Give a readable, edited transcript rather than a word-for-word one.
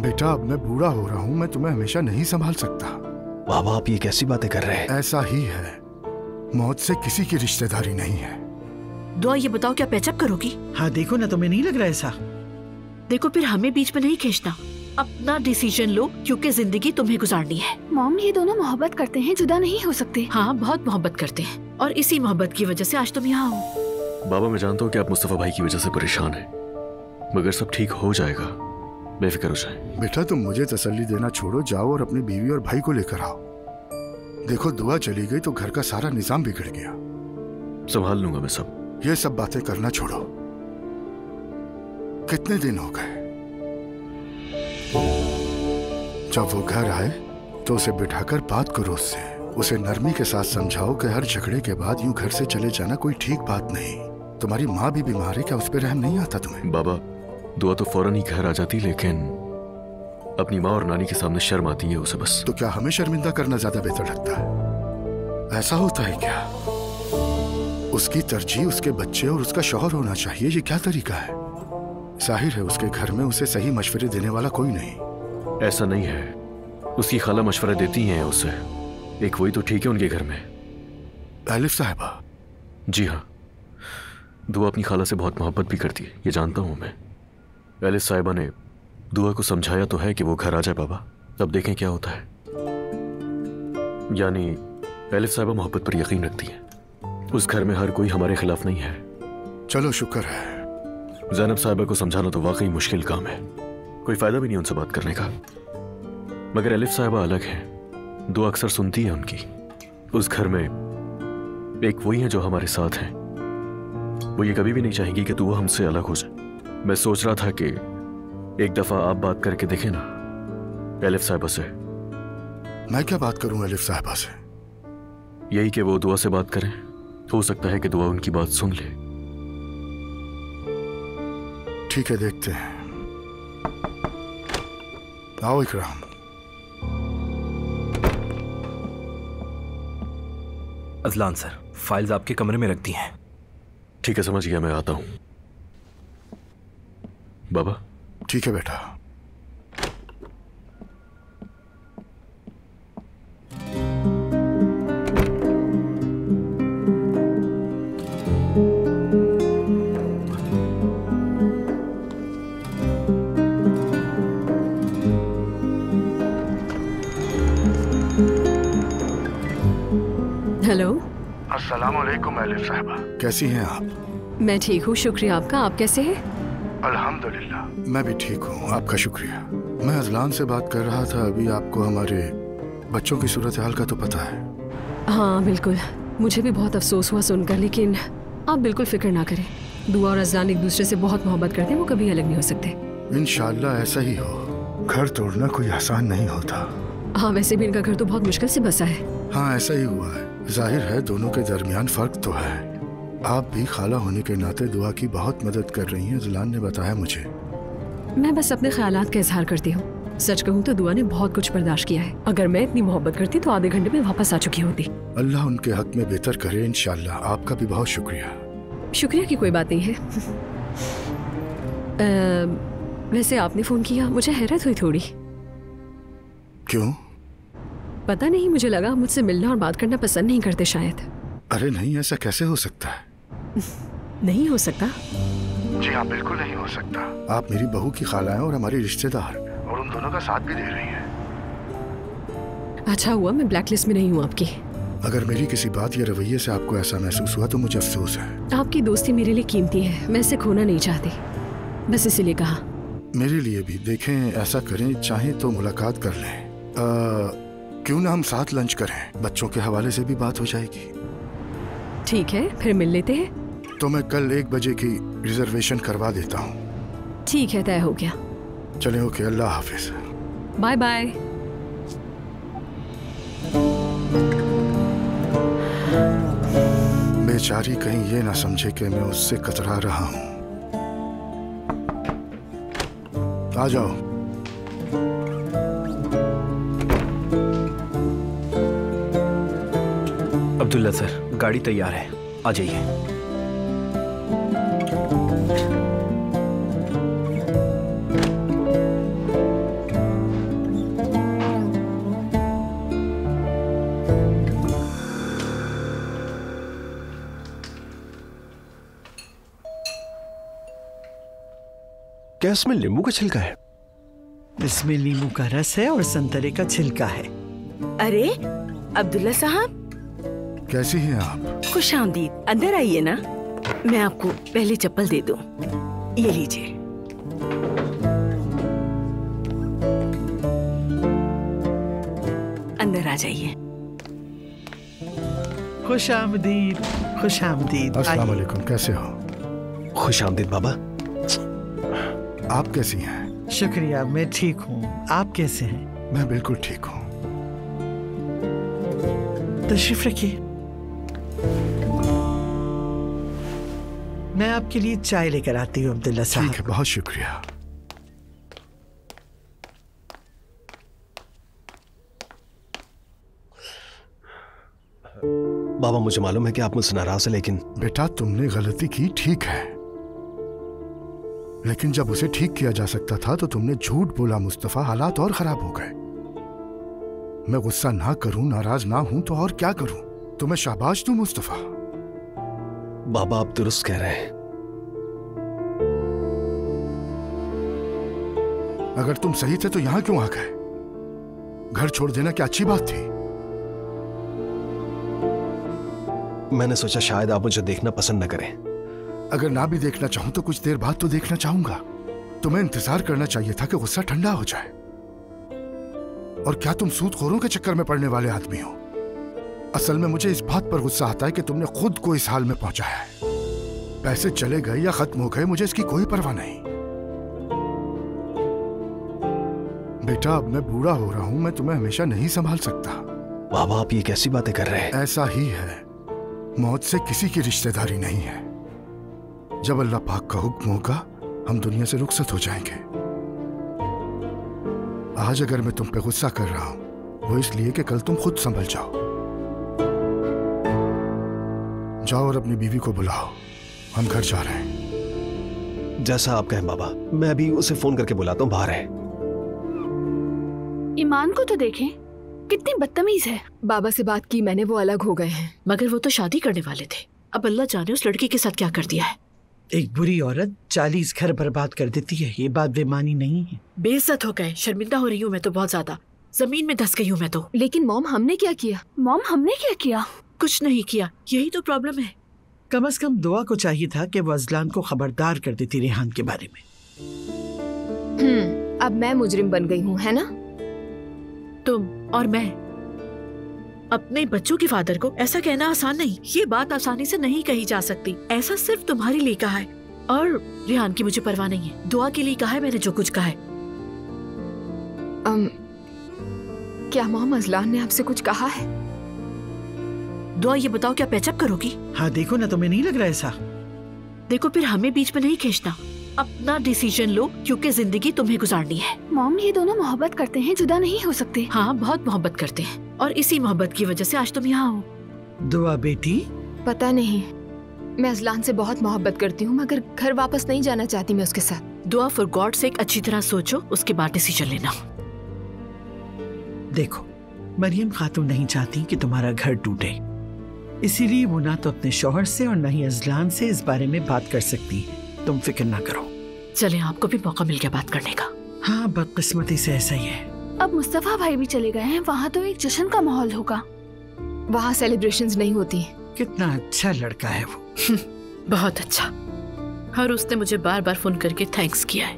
बेटा अब मैं बूढ़ा हो रहा हूँ, मैं तुम्हें हमेशा नहीं संभाल सकता। बाबा आप ये कैसी बातें कर रहे हैं? ऐसा ही है, मौत से किसी की रिश्तेदारी नहीं है। दुआ ये बताओ क्या पैचअप करोगी? हाँ देखो ना, तुम्हें नहीं लग रहा ऐसा? देखो फिर हमें बीच में नहीं खींचना, अपना डिसीजन लो क्योंकि जिंदगी तुम्हें गुजारनी है। मॉम ये दोनों मोहब्बत करते हैं, जुदा नहीं हो सकते। हाँ बहुत मोहब्बत करते हैं और इसी मोहब्बत की वजह से आज तुम यहाँ हो। बाबा मैं जानता हूँ कि आप मुस्तफा भाई की वजह से परेशान हैं, मगर सब ठीक हो जाएगा, बेफिक्र हो जाए। बेटा तुम मुझे तसल्ली देना छोड़ो, जाओ और अपनी बीवी और भाई को लेकर आओ। देखो दुआ चली गई तो घर का सारा निजाम बिगड़ गया। संभाल लूंगा मैं सब। ये सब बातें करना छोड़ो। कितने दिन हो गए? जब वो घर आए तो उसे बिठाकर बात करो उससे, उसे नरमी के साथ समझाओ कि हर झगड़े के बाद यूं घर से चले जाना कोई ठीक बात नहीं। तुम्हारी माँ भी बीमार है, क्या उस पर रहम नहीं आता तुम्हें? बाबा दुआ तो फौरन ही घर आ जाती, लेकिन अपनी माँ और नानी के सामने शर्म आती है उसे बस। तो क्या हमें शर्मिंदा करना ज्यादा बेहतर लगता है? ऐसा होता है क्या? उसकी तरजीह उसके बच्चे और उसका शौहर होना चाहिए, ये क्या तरीका है? जाहिर है उसके घर में उसे सही मशवरे देने वाला कोई नहीं। ऐसा नहीं है, उसकी खाला मशवरा देती हैं उसे, एक वही तो ठीक है उनके घर में। आलिफ साहिबा? जी हाँ, दुआ अपनी खाला से बहुत मोहब्बत भी करती है, ये जानता हूँ मैं। आलिफ साहिबा ने दुआ को समझाया तो है कि वो घर आ जाए बाबा, तब देखें क्या होता है। यानी आलिफ साहिबा मोहब्बत पर यकीन रखती है, उस घर में हर कोई हमारे खिलाफ नहीं है। चलो शुक्र है। ज़ैनब साहिबा को समझाना तो वाकई मुश्किल काम है, कोई फायदा भी नहीं उनसे बात करने का। मगर आलिफ साहिबा अलग है, दुआ अक्सर सुनती है उनकी। उस घर में एक वही है जो हमारे साथ हैं, वो ये कभी भी नहीं चाहेंगी कि दुआ हमसे अलग हो जाए। मैं सोच रहा था कि एक दफा आप बात करके देखें ना आलिफ साहिबा से। मैं क्या बात करूं आलिफ साहिबा से? यही कि वो दुआ से बात करें, हो सकता है कि दुआ उनकी बात सुन ले। ठीक है देखते हैं। आओ इकराम। अजलान सर, फाइल्स आपके कमरे में रख दी हैं। ठीक है समझ गया, मैं आता हूं। बाबा? ठीक है बेटा। हेलो। अस्सलाम वालेकुम आलिफ साहिबा, कैसी हैं आप? मैं ठीक हूँ, शुक्रिया आपका। आप कैसे हैं? अल्हम्दुलिल्लाह मैं भी ठीक हूँ, आपका शुक्रिया। मैं अजलान से बात कर रहा था अभी। आपको हमारे बच्चों की सूरत हाल का तो पता है? हाँ बिल्कुल, मुझे भी बहुत अफसोस हुआ सुनकर, लेकिन आप बिल्कुल फिक्र ना करें। दुआ और अजलान एक दूसरे से बहुत मोहब्बत करते हैं, वो कभी अलग नहीं हो सकते। इंशाल्लाह ऐसा ही हो। घर तोड़ना कोई आसान नहीं होता। हाँ वैसे भी इनका घर तो बहुत मुश्किल से बसा है। हाँ ऐसा ही हुआ है। जाहिर है दोनों के दरमियान फर्क तो है। आप भी खाला होने के नाते दुआ की बहुत मदद कर रही हैं, अजलान ने बताया मुझे। मैं बस अपने ख्यालात का इजहार करती हूँ। सच कहूँ तो दुआ ने बहुत कुछ बर्दाश्त किया है। अगर मैं इतनी मोहब्बत करती तो आधे घंटे में वापस आ चुकी होती। अल्लाह उनके हक में बेहतर करे इंशाल्लाह। आपका भी बहुत शुक्रिया। शुक्रिया की कोई बात नहीं है। वैसे आपने फोन किया, मुझे हैरत हुई थोड़ी। क्यों? पता नहीं, मुझे लगा मुझसे मिलना और बात करना पसंद नहीं करते शायद। अरे नहीं, ऐसा कैसे हो सकता है? नहीं हो सकता? जी हाँ बिल्कुल नहीं हो सकता। आप मेरी बहू की खाला हैं और हमारी रिश्तेदार, और उन दोनों का साथ भी दे रही हैं। अच्छा हुआ मैं ब्लैक लिस्ट में नहीं हूँ आपकी। अगर मेरी किसी बात या रवैये से आपको ऐसा महसूस हुआ तो मुझे अफसोस है। आपकी दोस्ती मेरे लिए कीमती है, मैं इसे खोना नहीं चाहती, बस इसीलिए कहा। मेरे लिए भी। देखें ऐसा करें, चाहें तो मुलाकात कर लें। क्यों ना हम साथ लंच करें, बच्चों के हवाले से भी बात हो जाएगी। ठीक है फिर मिल लेते हैं। तो मैं कल 1 बजे की रिजर्वेशन करवा देता हूँ। ठीक है, तय हो गया। चलें, ओके, अल्लाह हाफिज। Bye bye. बेचारी कहीं ये ना समझे कि मैं उससे कतरा रहा हूँ। आ जाओ। अब्दुल्ला सर, गाड़ी तैयार है, आ जाइए। क्या इसमें नींबू का छिलका है? इसमें नींबू का रस है और संतरे का छिलका है। अरे अब्दुल्ला साहब, कैसी हैं आप? खुश आमदीद। अंदर आइए ना, मैं आपको पहले चप्पल दे दूं। ये लीजिए। अंदर आ जाइए। खुश आमदीद, खुश आमदीद। अस्सलाम वालेकुम, कैसे हो? खुश आमदीद बाबा। आप कैसी हैं? शुक्रिया, मैं ठीक हूँ। आप कैसे हैं? मैं बिल्कुल ठीक हूँ। तशरीफ रखिए, मैं आपके लिए चाय लेकर आती हूँ अब्दुल्ला साहब। ठीक है, बहुत शुक्रिया। बाबा मुझे मालूम है कि आप मुझसे नाराज हैं, लेकिन बेटा तुमने गलती की, ठीक है, लेकिन जब उसे ठीक किया जा सकता था तो तुमने झूठ बोला मुस्तफा। हालात और खराब हो गए। मैं गुस्सा ना करूं, नाराज ना हूं तो और क्या करूं? तुम्हें शाबाश दूं मुस्तफा। बाबा आप दुरुस्त कह रहे हैं। अगर तुम सही थे तो यहां क्यों आ गए? घर छोड़ देना क्या अच्छी बात थी? मैंने सोचा शायद आप मुझे देखना पसंद न करें। अगर ना भी देखना चाहूं तो कुछ देर बाद तो देखना चाहूंगा। तुम्हें इंतजार करना चाहिए था कि गुस्सा ठंडा हो जाए। और क्या तुम सूदखोरों के चक्कर में पड़ने वाले आदमी हो? असल में मुझे इस बात पर गुस्सा आता है कि तुमने खुद को इस हाल में पहुंचाया है। पैसे चले गए या खत्म हो गए, मुझे इसकी कोई परवाह नहीं। बेटा अब मैं बूढ़ा हो रहा हूं, मैं तुम्हें हमेशा नहीं संभाल सकता। बाबा आप ये कैसी बातें कर रहे हैं? ऐसा ही है, मौत से किसी की रिश्तेदारी नहीं है। जब अल्लाह पाक का हुक्म होगा हम दुनिया से रुखसत हो जाएंगे। आज अगर मैं तुम पे गुस्सा कर रहा हूं वो इसलिए कि कल तुम खुद संभल जाओ। जाओ और अपनी बीवी को बुलाओ, हम घर जा रहे हैं। जैसा आप कहें बाबा, मैं अभी उसे फोन करके बुलाता हूँ, बाहर है। ईमान को तो देखें, कितनी बदतमीज है। बाबा से बात की मैंने, वो अलग हो गए हैं। मगर वो तो शादी करने वाले थे। अब अल्लाह जाने उस लड़की के साथ क्या कर दिया है। एक बुरी औरत 40 घर बर्बाद कर देती है, ये बात बेमानी नहीं है। बेइज्जत हो गए, शर्मिंदा हो रही हूँ मैं तो बहुत ज्यादा। जमीन में धंस गई हूँ मैं तो। लेकिन मॉम हमने क्या किया? मॉम हमने क्या किया? कुछ नहीं किया, यही तो प्रॉब्लम है। कम से कम दुआ को चाहिए था कि वो अजलान को खबरदार कर देती रेहान के बारे में। अब मैं मुजरिम बन गई हूँ, है ना? तुम और मैं अपने बच्चों के फादर को ऐसा कहना आसान नहीं। ये बात आसानी से नहीं कही जा सकती। ऐसा सिर्फ तुम्हारे लिए कहा है और रेहान की मुझे परवाह नहीं है। दुआ के लिए कहा है मैंने जो कुछ कहा है। क्या मॉम अजलान ने आपसे कुछ कहा है? दुआ ये बताओ क्या पैचअप करोगी? हाँ देखो ना, तुम्हें नहीं लग रहा ऐसा? देखो फिर हमें बीच में नहीं खींचना। अपना डिसीजन लो क्योंकि जिंदगी तुम्हें गुजारनी है। मॉम ये दोनों मोहब्बत करते हैं, जुदा नहीं हो सकते। हाँ बहुत मोहब्बत करते हैं और इसी मोहब्बत की वजह से आज तुम यहाँ हो। दुआ बेटी, पता नहीं, मैं अजलान से बहुत मोहब्बत करती हूँ मगर घर वापस नहीं जाना चाहती मैं उसके साथ। दुआ फॉर गॉड से अच्छी तरह सोचो, उसके बाद डिसीजन लेना। देखो मरियम खातून नहीं चाहती कि तुम्हारा घर टूटे, इसीलिए वो ना तो अपने शौहर से और ना ही अजलान से इस बारे में बात कर सकती है। तुम फिक्र ना करो। चले आपको भी मौका मिल गया बात करने का। हाँ बदकिस्मती से ऐसा ही है। अब मुस्तफा भाई भी चले गए हैं, वहाँ तो एक जश्न का माहौल होगा। वहाँ सेलिब्रेशंस नहीं होती। कितना अच्छा लड़का है वो। बहुत अच्छा। और उसने मुझे बार बार फोन करके थैंक्स किया है।